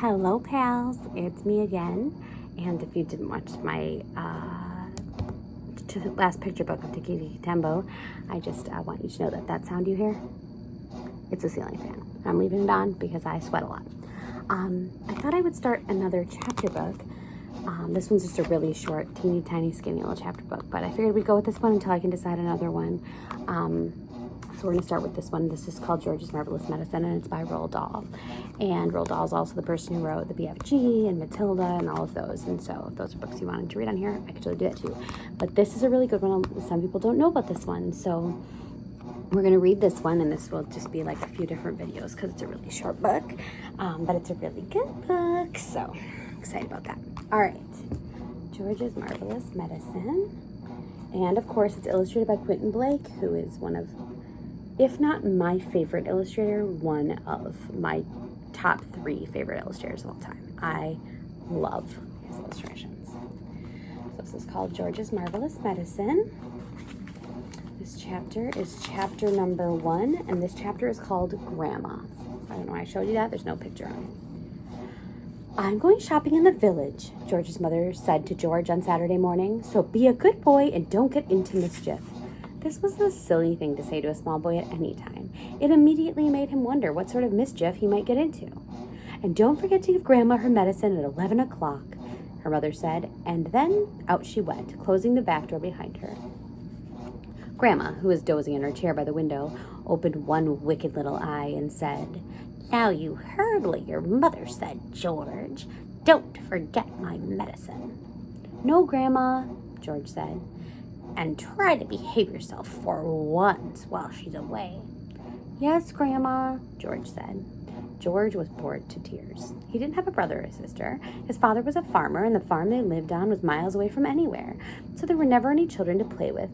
Hello pals, it's me again. And if you didn't watch my last picture book of Tiki Tembo, I just want you to know that sound you hear, it's a ceiling fan. I'm leaving it on because I sweat a lot. I thought I would start another chapter book. This one's just a really short, teeny tiny, skinny little chapter book, but I figured we'd go with this one until I can decide another one. So we're going to start with this one. This is called George's Marvelous Medicine, and it's by Roald Dahl. And Roald Dahl is also the person who wrote the BFG and Matilda and all of those. And so if those are books you wanted to read on here, I could totally do that too. But this is a really good one. Some people don't know about this one. So we're going to read this one, and this will just be like a few different videos because it's a really short book. But it's a really good book. So excited about that. All right. George's Marvelous Medicine. And of course, it's illustrated by Quentin Blake, who is one of, if not my favorite illustrator, one of my top 3 favorite illustrators of all time. I love his illustrations. So this is called George's Marvelous Medicine. This chapter is chapter number 1, and this chapter is called Grandma. I don't know why I showed you that. There's no picture on it. I'm going shopping in the village, George's mother said to George on Saturday morning, so be a good boy and don't get into mischief. This was a silly thing to say to a small boy at any time. It immediately made him wonder what sort of mischief he might get into. And don't forget to give Grandma her medicine at 11 o'clock, her mother said, and then out she went, closing the back door behind her. Grandma, who was dozing in her chair by the window, opened one wicked little eye and said, "Now you heard what your mother said, George. Don't forget my medicine." "No, Grandma," George said. "And try to behave yourself for once while she's away." "Yes, Grandma," George said. George was bored to tears. He didn't have a brother or sister. His father was a farmer, and the farm they lived on was miles away from anywhere, so there were never any children to play with.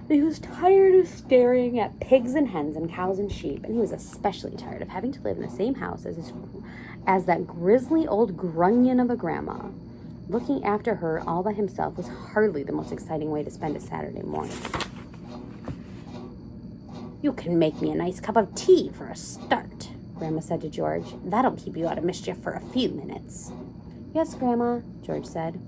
But he was tired of staring at pigs and hens and cows and sheep, and he was especially tired of having to live in the same house as that grisly old grunion of a grandma. Looking after her all by himself was hardly the most exciting way to spend a Saturday morning. "You can make me a nice cup of tea for a start," Grandma said to George. "That'll keep you out of mischief for a few minutes." "Yes, Grandma," George said.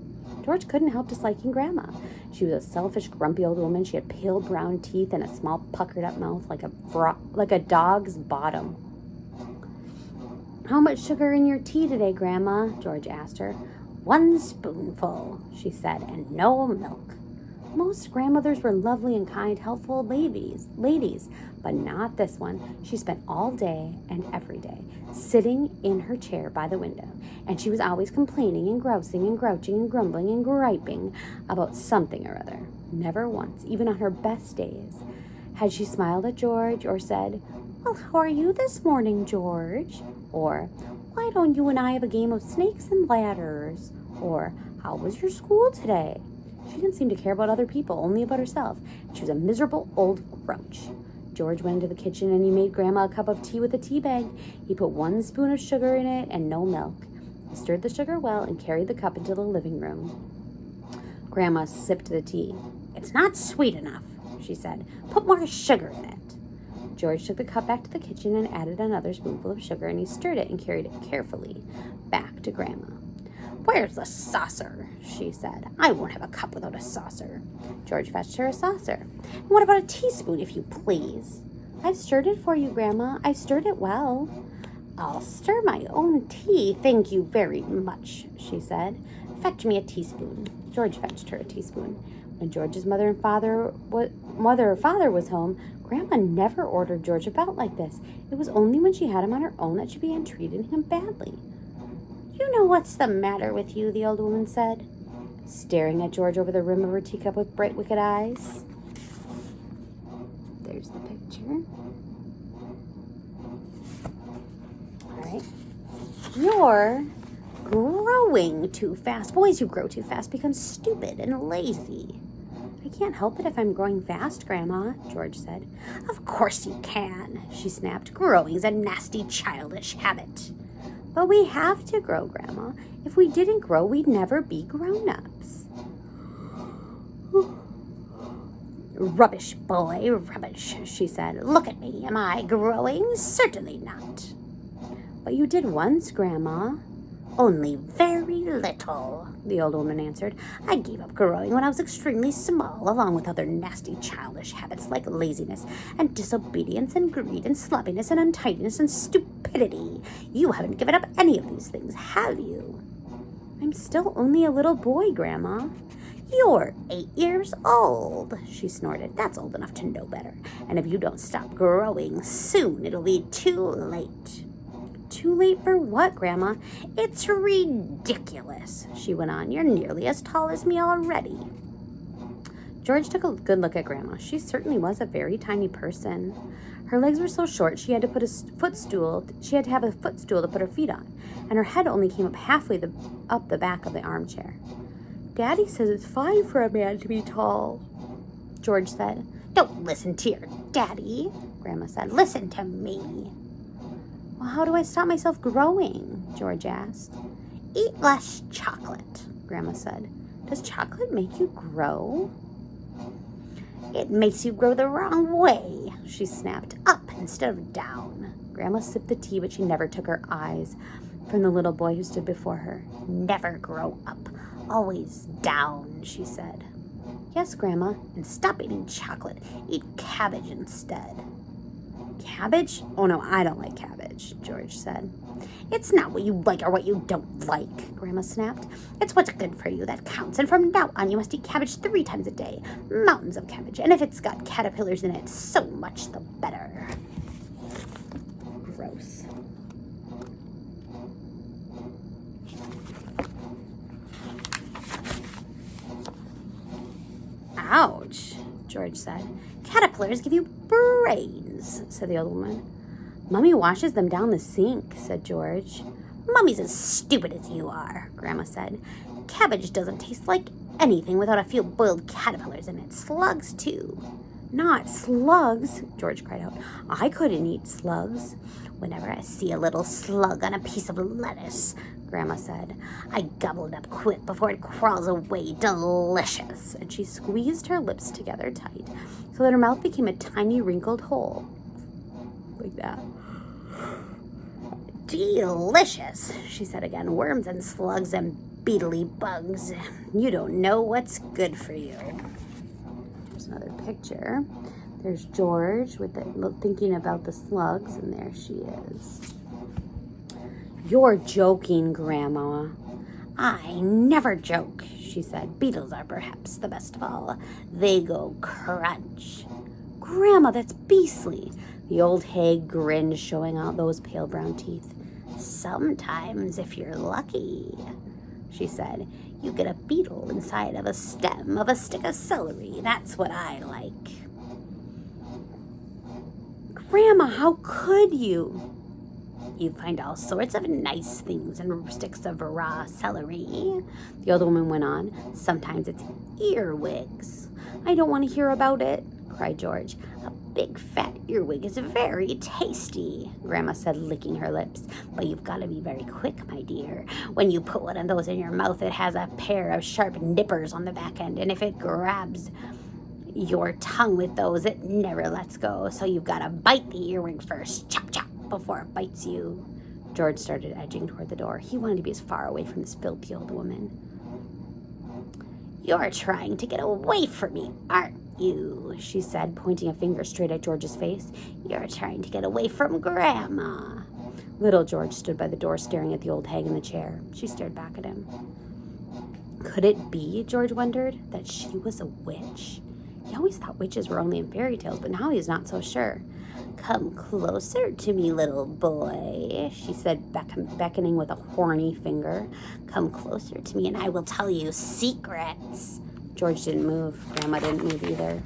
George couldn't help disliking Grandma. She was a selfish, grumpy old woman. She had pale brown teeth and a small, puckered-up mouth like a dog's bottom. "How much sugar in your tea today, Grandma?" George asked her. "1 spoonful," she said, "and no milk." Most grandmothers were lovely and kind, helpful ladies, but not this one. She spent all day and every day sitting in her chair by the window, and she was always complaining and grousing and grouching and grumbling and griping about something or other. Never once, even on her best days, had she smiled at George or said, "Well, how are you this morning, George?" Or, "Why don't you and I have a game of snakes and ladders?" Or, "How was your school today?" She didn't seem to care about other people, only about herself. She was a miserable old grouch. George went into the kitchen and he made Grandma a cup of tea with a tea bag. He put 1 spoon of sugar in it and no milk. He stirred the sugar well and carried the cup into the living room. Grandma sipped the tea. "It's not sweet enough," she said. "Put more sugar in it." George took the cup back to the kitchen and added another spoonful of sugar, and he stirred it and carried it carefully back to Grandma. "Where's the saucer?" she said. "I won't have a cup without a saucer." George fetched her a saucer. "And what about a teaspoon, if you please?" "I've stirred it for you, Grandma. I stirred it well." "I'll stir my own tea, thank you very much," she said. "Fetch me a teaspoon." George fetched her a teaspoon. When George's mother or father was home, Grandma never ordered George about like this. It was only when she had him on her own that she began treating him badly. "You know what's the matter with you?" the old woman said, staring at George over the rim of her teacup with bright, wicked eyes. There's the picture. All right. "You're growing too fast. Boys who grow too fast become stupid and lazy." "I can't help it if I'm growing fast, Grandma," George said. "Of course you can," she snapped. "Growing's a nasty, childish habit." "But we have to grow, Grandma. If we didn't grow, we'd never be grown-ups." "Rubbish, boy, rubbish," she said. "Look at me. Am I growing? Certainly not." "But you did once, Grandma." Only very little, the old woman answered. I gave up growing when I was extremely small, along with other nasty childish habits like laziness and disobedience and greed and sloppiness and untidiness and stupidity. You haven't given up any of these things, have you? I'm still only a little boy, Grandma. You're 8 years old, she snorted. That's old enough to know better. And if you don't stop growing, soon it'll be too late. Too late for what, Grandma? It's ridiculous, she went on. You're nearly as tall as me already. George took a good look at Grandma. She certainly was a very tiny person. Her legs were so short she had to have a footstool to put her feet on, and her head only came up halfway up the back of the armchair. Daddy says it's fine for a man to be tall, George said. Don't listen to your daddy, Grandma said. Listen to me. Well, how do I stop myself growing? George asked. Eat less chocolate, Grandma said. Does chocolate make you grow? It makes you grow the wrong way, she snapped. Up instead of down. Grandma sipped the tea, but she never took her eyes from the little boy who stood before her. Never grow up. Always down, she said. Yes, Grandma, and stop eating chocolate. Eat cabbage instead. Cabbage? Oh, no, I don't like cabbage, George said. It's not what you like or what you don't like, Grandma snapped. It's what's good for you that counts, and from now on you must eat cabbage 3 times a day. Mountains of cabbage, and if it's got caterpillars in it, so much the better. Gross. Ouch, George said. Caterpillars give you brains, said the old woman. Mummy washes them down the sink, said George. Mummy's as stupid as you are, Grandma said. Cabbage doesn't taste like anything without a few boiled caterpillars in it. Slugs, too. Not slugs, George cried out. I couldn't eat slugs. Whenever I see a little slug on a piece of lettuce, Grandma said, I gobble it up quick before it crawls away. Delicious. And she squeezed her lips together tight so that her mouth became a tiny wrinkled hole. Like that. Delicious, she said again. Worms and slugs and beetly bugs. You don't know what's good for you. There's another picture. There's George with thinking about the slugs, and there she is. You're joking, Grandma. I never joke, she said. Beetles are perhaps the best of all. They go crunch. Grandma, that's beastly. The old hag grinned, showing out those pale brown teeth. Sometimes, if you're lucky, she said, you get a beetle inside of a stem of a stick of celery. That's what I like. Grandma, how could you? You find all sorts of nice things in sticks of raw celery, the old woman went on. Sometimes it's earwigs. I don't want to hear about it, cried George. A big fat earwig is very tasty, Grandma said, licking her lips. But you've got to be very quick, my dear. When you put one of those in your mouth, it has a pair of sharp nippers on the back end, and if it grabs your tongue with those, it never lets go. So you've got to bite the earwig first. Chop, chop. Before it bites you. George started edging toward the door. He wanted to be as far away from this filthy old woman. You're trying to get away from me, aren't you? She said, pointing a finger straight at George's face. You're trying to get away from Grandma. Little George stood by the door staring at the old hag in the chair. She stared back at him. Could it be, George wondered, that she was a witch? He always thought witches were only in fairy tales, but now he's not so sure. Come closer to me, little boy, she said, beckoning with a horny finger. Come closer to me and I will tell you secrets. George didn't move. Grandma didn't move either.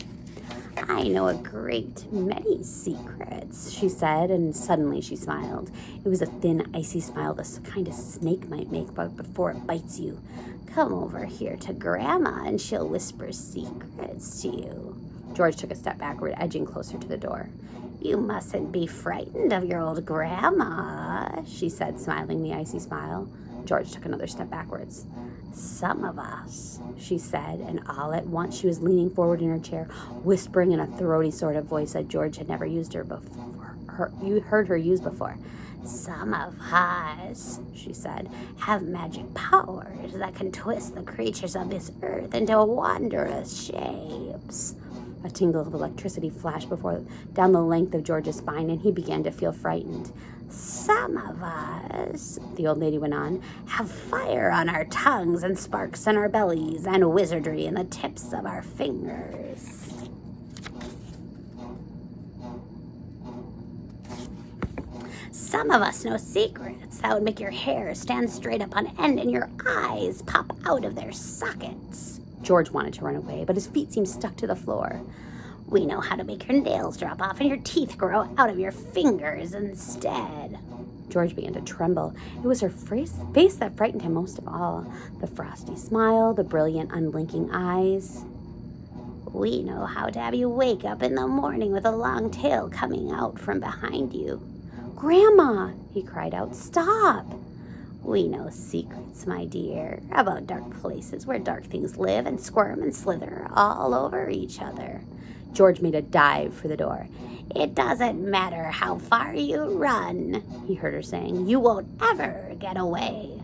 I know a great many secrets, she said, and suddenly she smiled. It was a thin, icy smile, the kind a snake might make before it bites you. Come over here to Grandma and she'll whisper secrets to you. George took a step backward, edging closer to the door. You mustn't be frightened of your old Grandma, she said, smiling the icy smile. George took another step backwards. Some of us, she said, and all at once she was leaning forward in her chair, whispering in a throaty sort of voice that George had never used her before. You heard her use before. Some of us, she said, have magic powers that can twist the creatures of this earth into wondrous shapes. A tingle of electricity flashed down the length of George's spine, and he began to feel frightened. Some of us, the old lady went on, have fire on our tongues and sparks in our bellies and wizardry in the tips of our fingers. Some of us know secrets that would make your hair stand straight up on end and your eyes pop out of their sockets. George wanted to run away, but his feet seemed stuck to the floor. We know how to make your nails drop off and your teeth grow out of your fingers instead. George began to tremble. It was her face that frightened him most of all. The frosty smile, the brilliant, unblinking eyes. We know how to have you wake up in the morning with a long tail coming out from behind you. Grandma, he cried out, stop. We know secrets, my dear, about dark places where dark things live and squirm and slither all over each other. George made a dive for the door. It doesn't matter how far you run, he heard her saying. You won't ever get away.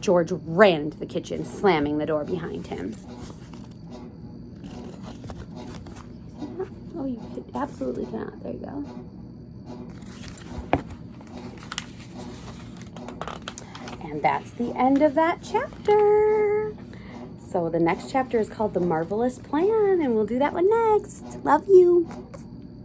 George ran into the kitchen, slamming the door behind him. Oh, you absolutely cannot. There you go. And that's the end of that chapter. So the next chapter is called The Marvelous Plan, and we'll do that one next. Love you.